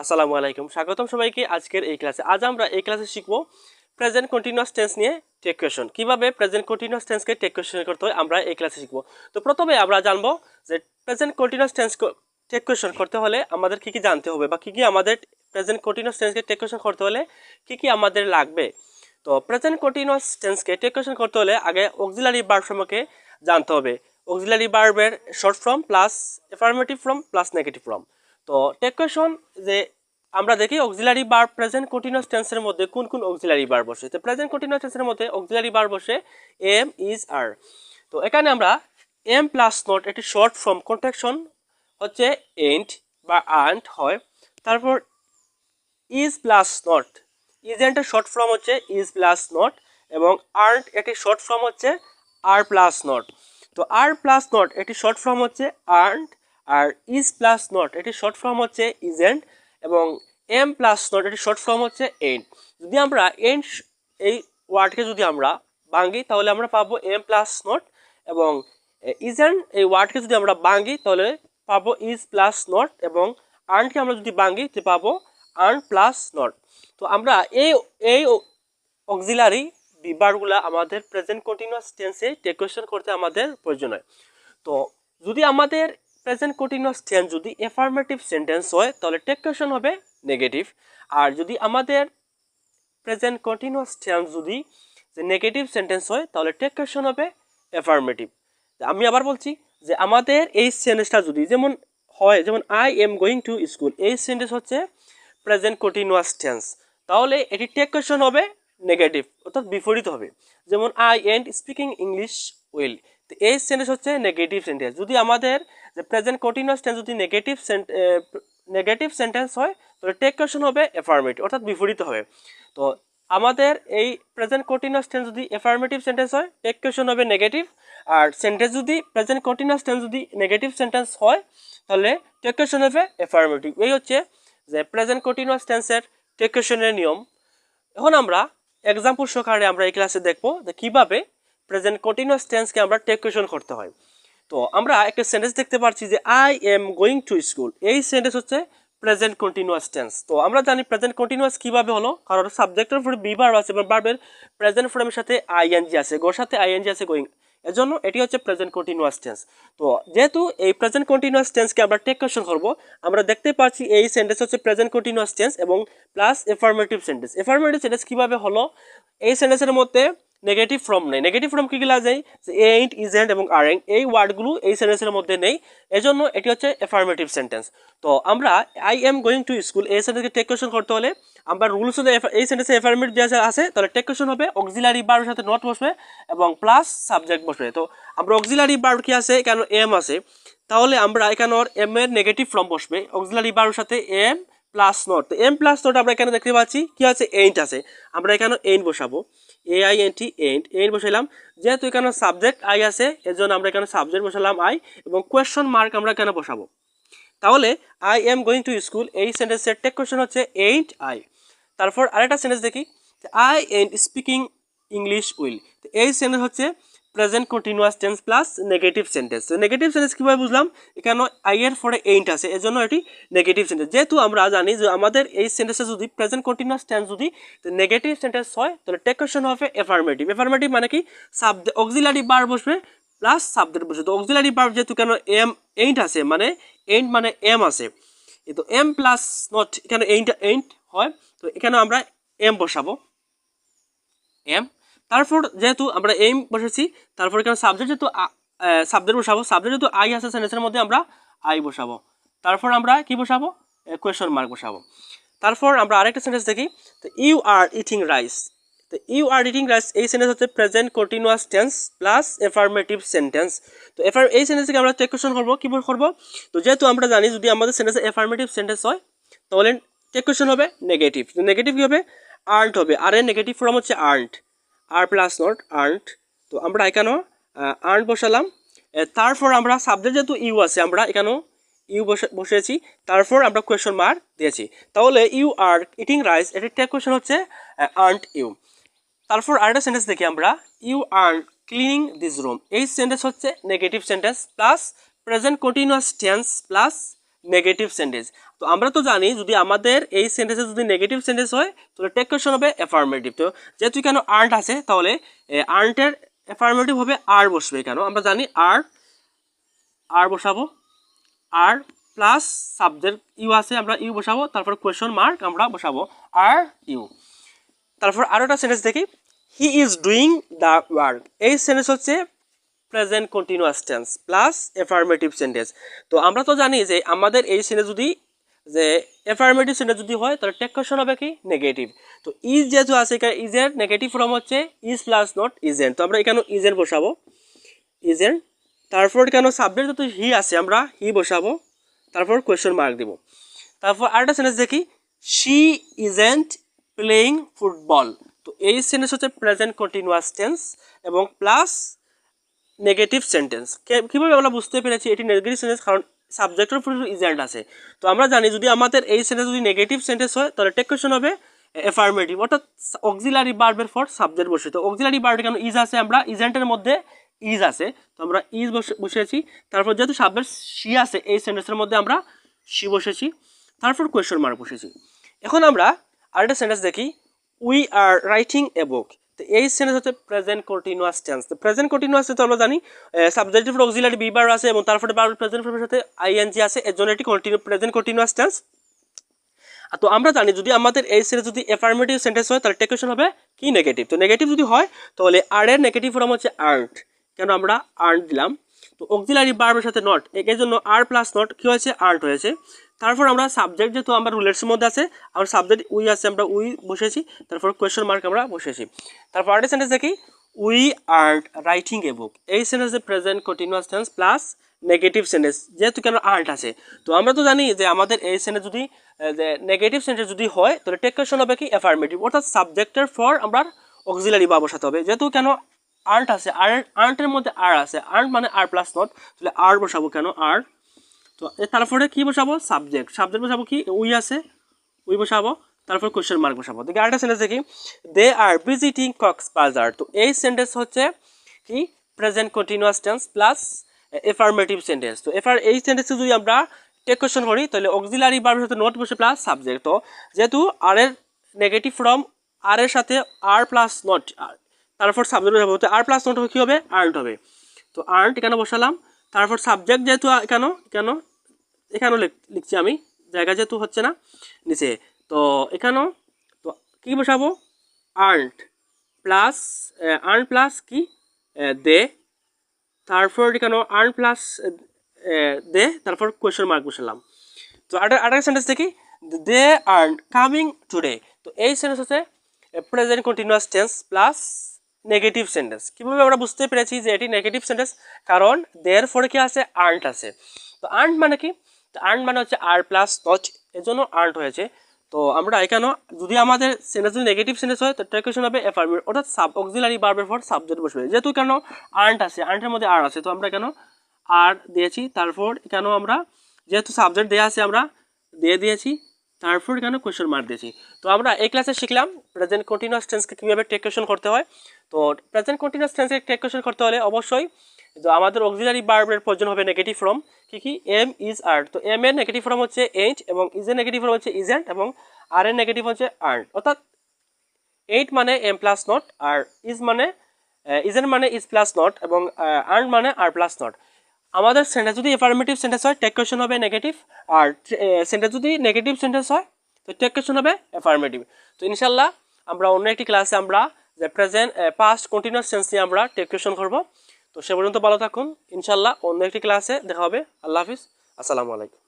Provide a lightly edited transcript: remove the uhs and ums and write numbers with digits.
আসসালামু আলাইকুম, স্বাগতম সবাইকে আজকের এই ক্লাসে। আজ আমরা এই ক্লাসে শিখব প্রেজেন্ট কন্টিনিউয়াস টেন্স নিয়ে টেক কোয়েশ্চন। কিভাবে প্রেজেন্ট কন্টিনিউয়াস টেন্সকে টেক কোয়েশ্চন করতে হয় আমরা এই ক্লাসে শিখব। তো প্রথমে আমরা জানবো যে present continuous tense tag question করতে হলে আমাদের কি কি জানতে হবে বা কি কি আমাদের প্রেজেন্ট কন্টিনিউয়াস টেন্সকে টেক কোয়েশ্চন করতে হলে কি কি আমাদের লাগবে। তো প্রেজেন্ট কন্টিনিউয়াস টেন্সকে টেক কোয়েশ্চন করতে হলে আগে অক্সিলারি ভার্ব সম্পর্কে জানতে হবে। অক্সিলারি ভার্বের short form plus affirmative form plus negative form. তো টেক কোয়েশ্চন যে আমরা দেখি অক্সিলারি ভার্ব প্রেজেন্ট কন্টিনিউয়াস টেন্সের মধ্যে কোন কোন অক্সিলারি ভার্ব বসে। তো প্রেজেন্ট কন্টিনিউয়াস টেন্সের মধ্যে অক্সিলারি ভার্ব বসে এম, ইজ, আর। তো এখানে আমরা এম প্লাস নট একটি শর্ট ফর্ম কন্ট্রাকশন হচ্ছে এন্ড বা আন্ট হয়। তারপর ইজ প্লাস নট, ইজেন্টের শর্ট ফর্ম হচ্ছে ইজ প্লাস নট, এবং আর্ট একটি শর্ট ফর্ম হচ্ছে আর প্লাস নট। তো আর প্লাস নট একটি শর্ট ফর্ম হচ্ছে আর্ট, আর ইজ প্লাস নট একটি শর্ট ফর্ম হচ্ছে ইজেন্ট, এবং এম প্লাস নট একটি শর্ট ফর্ম হচ্ছে এন্ড। যদি আমরা এন্ড এই ওয়ার্ডকে যদি আমরা ভাঙি তাহলে আমরা পাবো এম প্লাস নট, এবং ইজেন্ট এই ওয়ার্ডকে যদি আমরা ভাঙি তাহলে পাবো ইজ প্লাস নট, এবং আর্নকে আমরা যদি ভাঙি তো পাবো আর্ন প্লাস নট। তো আমরা এই এই অক্সিলারি বিভাগগুলো আমাদের প্রেজেন্ট কন্টিনিউয়াস টেন্সে টেক কোয়েশ্চন করতে আমাদের প্রয়োজন হয়। তো যদি আমাদের প্রেজেন্ট কন্টিনিউয়াস টেন্স যদি অ্যাফার্মেটিভ সেন্টেন্স হয় তাহলে টেক কোয়েশ্চন হবে নেগেটিভ, আর যদি আমাদের প্রেজেন্ট কন্টিনিউয়াস টেন্স যদি নেগেটিভ সেন্টেন্স হয় তাহলে টেক কোয়েশ্চন হবে অ্যাফার্মেটিভ। আমি আবার বলছি যে আমাদের এই সেন্টেন্সটা যদি যেমন হয়, যেমন I am going to school, এই সেন্টেন্স হচ্ছে প্রেজেন্ট কন্টিনিউয়াস টেন্স, তাহলে এটি টেক কোয়েশ্চন হবে নেগেটিভ, অর্থাৎ বিপরীত হবে। যেমন I ain't speaking English will, তো এই সেন্টেন্স হচ্ছে নেগেটিভ সেন্টেন্স। যদি আমাদের যে প্রেজেন্ট কন্টিনিউয়াস টেন্স যদি নেগেটিভ সেন্টেন্স হয় তাহলে টেক কোয়েশ্চন হবে অ্যাফার্মেটিভ, অর্থাৎ বিপরীত হবে। তো আমাদের এই প্রেজেন্ট কন্টিনিউয়াস টেন্স যদি অ্যাফার্মেটিভ সেন্টেন্স হয় টেক কোয়েশ্চন হবে নেগেটিভ, আর সেন্টেন্স যদি প্রেজেন্ট কন্টিনিউয়াস টেন্স যদি নেগেটিভ সেন্টেন্স হয় তাহলে টেক কোয়েশ্চন হবে অ্যাফার্মেটিভ। এই হচ্ছে যে প্রেজেন্ট কন্টিনিউয়াস টেন্সের টেক কোয়েশ্চনের নিয়ম। এখন আমরা এক্সাম্পল সহকারে আমরা এই ক্লাসে দেখব যে কীভাবে প্রেজেন্ট কন্টিনিউয়াস টেন্সকে আমরা টেক কোয়েশ্চন করতে হয়। তো আমরা একটা সেন্টেন্স দেখতে পাচ্ছি যে I am going to school, এই সেন্টেন্স হচ্ছে প্রেজেন্ট কন্টিনিউয়াস টেন্স। তো আমরা জানি প্রেজেন্ট কন্টিনিউয়াস কীভাবে হলো, কারণ সাবজেক্টের উপরে বি ভার্ব আছে এবং ভার্বের প্রেজেন্ট ফর্মের সাথে আইএনজি আছে, গোর সাথে আইএনজি আছে গোয়িং, এজন্য এটি হচ্ছে প্রেজেন্ট কন্টিনিউয়াস টেন্স। তো যেহেতু এই প্রেজেন্ট কন্টিনিউয়াস টেন্সকে আমরা টেক কোয়েশ্চন করব, আমরা দেখতে পাচ্ছি এই সেন্টেন্স হচ্ছে প্রেজেন্ট কন্টিনিউয়াস টেন্স এবং plus affirmative sentence. Affirmative sentence কীভাবে হলো, এই সেন্টেন্সের মধ্যে নেগেটিভ ফর্ম নেই। নেগেটিভ ফর্ম কীগুলো যায় যে এইন্ট, ইজেন্ট এবং আরেন্ট, এই ওয়ার্ডগুলো এই সেন্টেন্সের মধ্যে নেই, এজন্য এটি হচ্ছে অ্যাফার্মেটিভ সেন্টেন্স। তো আমরা I am going to school এই সেন্টেন্সকে টেক কোয়েশ্চন করতে হলে আমরা রুলস যদি এই সেন্টেন্সে অ্যাফার্মেটিভ যে আছে তাহলে টেক কোয়েশ্চন হবে অক্সিলারি ভার্বের সাথে নট বসবে এবং প্লাস সাবজেক্ট বসবে। তো আমরা অক্সিলারি ভার্ব কি আছে, কেন এম আছে, তাহলে আমরা এখানে এম এর নেগেটিভ ফর্ম বসবে অক্সিলারি ভার্বের সাথে এম প্লাস নট। তো এম প্লাস নট আমরা এখানে দেখতে পাচ্ছি কি আছে, এইন্ট আছে, আমরা এখানে এইন্ট বসাবো, AINT এইন্ট, এইন্ট বসাইলাম। যেহেতু এখানে সাবজেক্ট আই আছে এজন্য আমরা এখানে সাবজেক্ট বসালাম আই, এবং কোয়েশ্চন মার্ক আমরা এখানে বসাবো। তাহলে I am going to school এই সেন্টেন্সের টেক কোয়েশ্চন হচ্ছে এইন্ট আই। তারপর আরেকটা সেন্টেন্স দেখি, I ain't speaking English will, এই সেন্টেন্স হচ্ছে present continuous tense plus negative sentence. Negative sentence কীভাবে বুঝলাম, এখানে আই এর পরে এইন্ট আছে এজন্য এটি নেগেটিভ সেন্টেন্স। যেহেতু আমরা জানি যে আমাদের এই সেন্টেন্সে যদি প্রেজেন্ট কন্টিনিউয়াস টেন্স যদি নেগেটিভ সেন্টেন্স হয় তাহলে টেক কোয়েশ্চন হবে অ্যাফার্মেটিভ। অ্যাফার্মেটিভ মানে কি, সাবজেক্ট অক্সিলারি ভার্ব বসবে প্লাস সাবজেক্ট বসবে। তো অক্সিলারি ভার্ব যেহেতু কেন এম এইন্ট আছে, মানে এইন্ট মানে এম আছে, তো এম প্লাস নট এখানে এইন্ট হয়, তো এখানে আমরা এম বসাবো এম। তারপর যেহেতু আমরা এম বসেছি তারপর এখানে সাবজেক্ট যেহেতু সাবজেক্ট বসাবো, সাবজেক্ট যেহেতু আই আছে সেন্টেন্সের মধ্যে আমরা আই বসাবো। তারপর আমরা কি বসাবো, কোয়েশ্চন মার্ক বসাবো। তারপর আমরা আরেকটা সেন্টেন্স দেখি, তো ইউ আর ইটিং রাইস, তো ইউ আর ইটিং রাইস এই সেন্টেন্স হচ্ছে present continuous tense plus affirmative sentence. তো এই সেন্টেন্সকে আমরা টেক কোয়েশ্চন করবো, কী করবো, তো যেহেতু আমরা জানি যদি আমাদের সেন্টেন্সে অ্যাফার্মেটিভ সেন্টেন্স হয় তাহলে টেক কোয়েশ্চন হবে নেগেটিভ। নেগেটিভ কী হবে, আর্নড হবে, আর এর নেগেটিভ ফর্ম হচ্ছে aren't, are plus not aren't. তো আমরা এখানেও আর্নড বসালাম। তারপর আমরা সাবজেক্ট যেহেতু ইউ আছে আমরা এখানেও ইউ বসেছি, তারপর আমরা কোয়েশ্চন মার্ক দিয়েছি। তাহলে ইউ আর ইটিং রাইস এটির টেক কোয়েশ্চন হচ্ছে আর্নড ইউ। তারপর আরেকটা সেন্টেন্স দেখি আমরা, you are cleaning this room এই সেন্টেন্স হচ্ছে negative sentence plus present continuous tense plus negative sentence. তো আমরা তো জানি যদি আমাদের এই সেন্টেন্সে যদি নেগেটিভ সেন্টেন্স হয় তাহলে টেক কোয়েশ্চন হবে অ্যাফার্মেটিভ। তো যেহেতু কেন আর্ট আছে তাহলে আর্টের অ্যাফার্মেটিভ হবে আর বসবে। কেন আমরা জানি আর বসাবো, আর প্লাস সাবজেক্ট ইউ আছে আমরা ইউ বসাবো, তারপর কোয়েশ্চন মার্ক আমরা বসাবো আর ইউ। তারপর আরও একটা সেন্টেন্স দেখি, he is doing the work. এই সেন্টেন্স হচ্ছে present continuous tense plus affirmative sentence. তো আমরা তো জানি যে আমাদের এই সেন্টেন্স যদি যে অ্যাফার্মেটিভ সেন্টেন্স যদি হয় তাহলে টেক কোয়েশ্চন হবে কি নেগেটিভ। তো ইজ যেহেতু আছে এখানে ইজের নেগেটিভ ফর্ম হচ্ছে ইজ প্লাস নট ইজেন্ট। তো আমরা এখানে ইজেন্ট বসাবো, ইজেন্ট। তারপর কেন সাবজেক্ট যেহেতু হি আছে আমরা হি বসাবো, তারপর কোয়েশ্চন মার্ক দিব। তারপর আরেকটা সেন্টেন্স দেখি, শি ইজেন্ট প্লেয়িং ফুটবল। তো এই সেন্টেন্স হচ্ছে প্রেজেন্ট কন্টিনিউয়াস টেন্স এবং প্লাস নেগেটিভ সেন্টেন্স। কীভাবে আমরা বুঝতে পেরেছি এটি নেগেটিভ সেন্টেন্স? কারণ সাবজেক্টের উপর ইজেন্ট আছে। তো আমরা জানি যদি আমাদের এই সেন্টেন্স যদি নেগেটিভ সেন্টেন্স হয় তাহলে টেক কোয়েশ্চন হবে অ্যাফার্মেটিভ, অর্থাৎ অক্সিলারি ভার্বের ফর সাবজেক্ট বসে। তো অক্সিলারি ভার্ব কেন ইজ আছে, আমরা ইজেন্টের মধ্যে ইজ আছে তো আমরা ইজ বসেছি। তারপর যেহেতু সাবজেক্ট শি আছে এই সেন্টেন্সের মধ্যে আমরা শি বসেছি, তারপর কোয়েশ্চন মার্ক বসেছি। এখন আমরা আরেকটা সেন্টেন্স দেখি, উই আর রাইটিং এ বুক। তো এই সেন্টেন্স হচ্ছে প্রেজেন্ট কন্টিনিউয়াস টেন্স। তো প্রেজেন্ট কন্টিনিউয়াস তো আমরা জানি সাবজেক্টিভ অক্সিলারি বি ভার্ব আছে এবং তারপরে ভার্ব প্রেজেন্ট ফর্মের সাথে আইএনজি আছে, এর জন্য এটি প্রেজেন্ট কন্টিনিউয়াস টেন্স। তো আমরা জানি যদি আমাদের এই সেন্টেন্স যদি অ্যাফার্মেটিভ সেন্টেন্স হয় তাহলে টেক কোয়েশ্চন হবে কি নেগেটিভ। তো নেগেটিভ যদি হয় তাহলে আর এর নেগেটিভ ফর্ম হচ্ছে আর্ট। কেন আমরা আর্ট দিলাম? তো অক্সিলারি ভার্বের সাথে নট, এর জন্য আর প্লাস নট কি হয়েছে আর্ট হয়েছে। তারপর আমরা সাবজেক্ট যেহেতু আমরা রুলেটসের মধ্যে আছে আমরা সাবজেক্ট উই আছে আমরা উই বসেছি, তারপর কোয়েশ্চন মার্ক আমরা বসেছি। তারপর আরেকটা সেন্টেন্স দেখি, উই আর রাইটিং এ বুক। এই সেন্টেন্সে present continuous tense plus negative sentence, যেহেতু কেন আর্ট আছে। তো আমরা তো জানি যে আমাদের এই সেন্টেন্স যদি নেগেটিভ সেন্টেন্স যদি হয় তাহলে টেক কোয়েশ্চন হবে কি অ্যাফার্মেটিভ, অর্থাৎ সাবজেক্টের ফর আমরা অক্সিলারি ভার্ব বসাতে হবে। যেহেতু কেন আর্ট আছে, আর্টের মধ্যে আর আছে, আর্ট মানে আর প্লাস নট, তাহলে আর বসাবো কেন আর। তো তারপরে কি বসাবো সাবজেক্ট বসাবো কি উই আছে উই বসাবো, তারপর কোয়েশ্চেন মার্ক বসাবো। দেখি আরেকটা সেন্টেন্স দেখি, দে আর ভিজিটিং কক্সবাজার। তো এই সেন্টেন্স হচ্ছে কি present continuous tense plus affirmative sentence. তো এই সেন্টেন্সে যদি আমরা টেক কোয়েশ্চন করি তাহলে অক্সিলারি ভার্বের সাথে নট বসে প্লাস সাবজেক্ট। তো যেহেতু আর এর নেগেটিভ ফর্ম আর এর সাথে আর প্লাস নট, তারপর সাবজেক্ট বসাবো, তো আর প্লাস নট কি হবে আর্ট হবে। তো আর্ট এখানে বসালাম, তারপর সাবজেক্ট যেহেতু এখানেও লিখছি আমি, জায়গা যেহেতু হচ্ছে না নিচে, তো এখানেও তো কী বসাবো আর্ট প্লাস কি দে, তারপর এখানেও আর্ট প্লাস দে, তারপর কোয়েশ্চন মার্ক বসালাম। তো আরেকটা সেন্টেন্স দেখি, দে আর কামিং টুডে। তো এই সেন্টেন্স হচ্ছে present continuous tense plus negative sentence. কীভাবে আমরা বুঝতে পেরেছি যে এটি নেগেটিভ সেন্টেন্স? কারণ দের ফরে কি আছে আর্ট আছে। তো আর্ট মানে কি? তো আর্ট মানে হচ্ছে আর প্লাস নট, এর জন্য আর্ট হয়েছে। তো আমরা এখানে যদি আমাদের সেন্টেন্স যদি নেগেটিভ সেন্টেন্স হয় তো টেক কোয়েশ্চন হবে অ্যাফার্মেটিভ, অর্থাৎ অক্সিলারি ভার্বের ফর সাবজেক্ট বসবে। যেহেতু কেন আর্ট আছে, আর্টের মধ্যে আর আছে, তো আমরা কেন আর দিয়েছি। তারপর কেন আমরা যেহেতু সাবজেক্ট দেওয়া আছে আমরা দিয়েছি, তারপর কেন কোয়েশ্চন মার্ক দিয়েছি। তো আমরা এই ক্লাসে শিখলাম প্রেজেন্ট কন্টিনিউয়াস টেন্সকে কীভাবে টেক কোয়েশ্চন করতে হয়। তো প্রেজেন্ট কন্টিনিউয়াস টেন্সকে টেক কোয়েশ্চন করতে হলে অবশ্যই তো আমাদের অক্সিলারি ভার্বের প্রয়োজন হবে নেগেটিভ ফর্ম। কি এম ইজ আর। তো এম এর নেগেটিভ ফর্ম হচ্ছে এইট এবং ইজ এর নেগেটিভ ফর্ম হচ্ছে ইজেন্ট এবং আর এর নেগেটিভ হচ্ছে আর্ট, অর্থাৎ এইট মানে এম প্লাস নট, আর ইজেন্ট মানে ইজ প্লাস নট এবং আর্ট মানে আর প্লাস নট। আমাদের সেন্টেন্স যদি অ্যাফার্মেটিভ সেন্টেন্স হয় টেক কোয়েশ্চন হবে নেগেটিভ, আর সেন্টেন্স যদি নেগেটিভ সেন্টেন্স হয় তো টেক কোয়েশ্চন হবে অ্যাফার্মেটিভ। তো ইনশাল্লাহ আমরা অন্য একটি ক্লাসে আমরা যে প্রেজেন্ট পাস্ট কন্টিনিউয়াস টেন্স নিয়ে আমরা টেক কোয়েশ্চন করবো। তো সে পর্যন্ত ভালো থাকুন, ইনশাল্লাহ অন্য একটি ক্লাসে দেখা হবে। আল্লাহ হাফিজ, আসসালামু আলাইকুম।